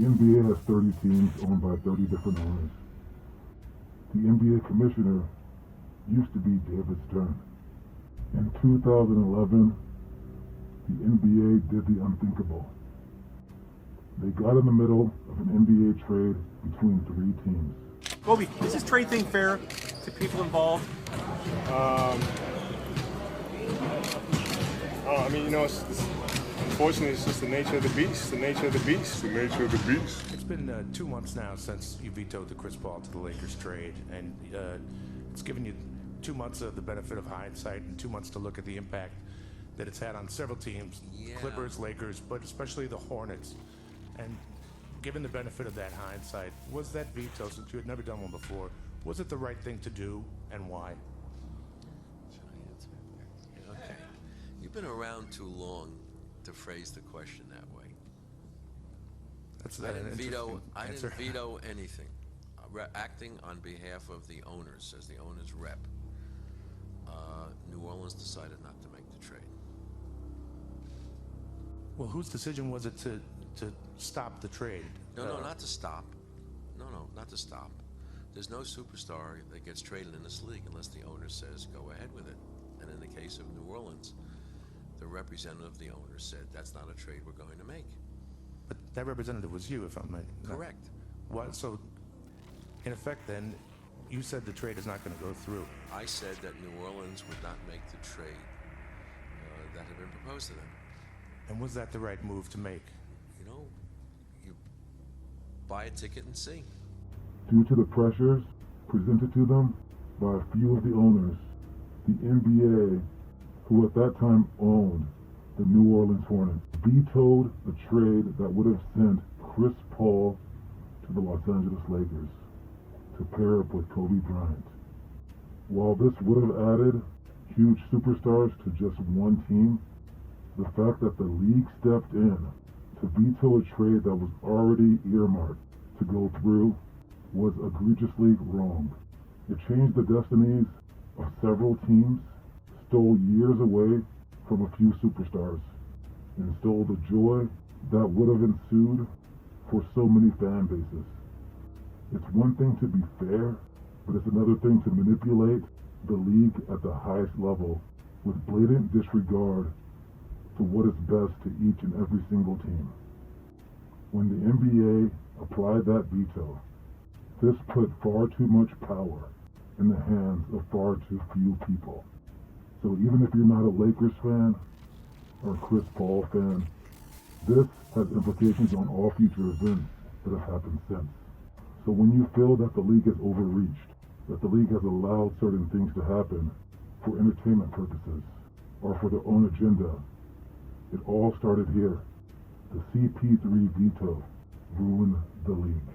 The NBA has 30 teams owned by 30 different owners. The NBA commissioner used to be David Stern. In 2011, the NBA did the unthinkable. They got in the middle of an NBA trade between 3 teams. Kobe, is this trade thing fair to people involved? I mean, unfortunately, it's just the nature of the beast. The nature of the beast. The nature of the beast. It's been 2 months now since you vetoed the Chris Paul to the Lakers trade, and it's given you 2 months of the benefit of hindsight and 2 months to look at the impact that it's had on several teams, Clippers, Lakers, but especially the Hornets. And given the benefit of that hindsight, was that veto, since you had never done one before, was it the right thing to do, and why? Should I answer? Okay. You've been around too long to phrase the question that way. I didn't veto anything. Acting on behalf of the owners, as the owners' rep, New Orleans decided not to make the trade. Well, whose decision was it to stop the trade? No, not to stop. No, not to stop. There's no superstar that gets traded in this league unless the owner says go ahead with it. And in the case of New Orleans, the representative of the owner said that's not a trade we're going to make. But that representative was you, if I'm right. Correct. What? So, in effect, then, you said the trade is not going to go through. I said that New Orleans would not make the trade that had been proposed to them. And was that the right move to make? You buy a ticket and see. Due to the pressures presented to them by a few of the owners, the NBA, who at that time owned the New Orleans Hornets, vetoed the trade that would have sent Chris Paul to the Los Angeles Lakers to pair up with Kobe Bryant. While this would have added huge superstars to just one team, the fact that the league stepped in to veto a trade that was already earmarked to go through was egregiously wrong. It changed the destinies of several teams, stole years away from a few superstars, and stole the joy that would have ensued for so many fan bases. It's one thing to be fair, but it's another thing to manipulate the league at the highest level with blatant disregard to what is best to each and every single team. When the NBA applied that veto, this put far too much power in the hands of far too few people. So even if you're not a Lakers fan or a Chris Paul fan, this has implications on all future events that have happened since. So when you feel that the league has overreached, that the league has allowed certain things to happen for entertainment purposes or for their own agenda, it all started here. The CP3 veto ruined the league.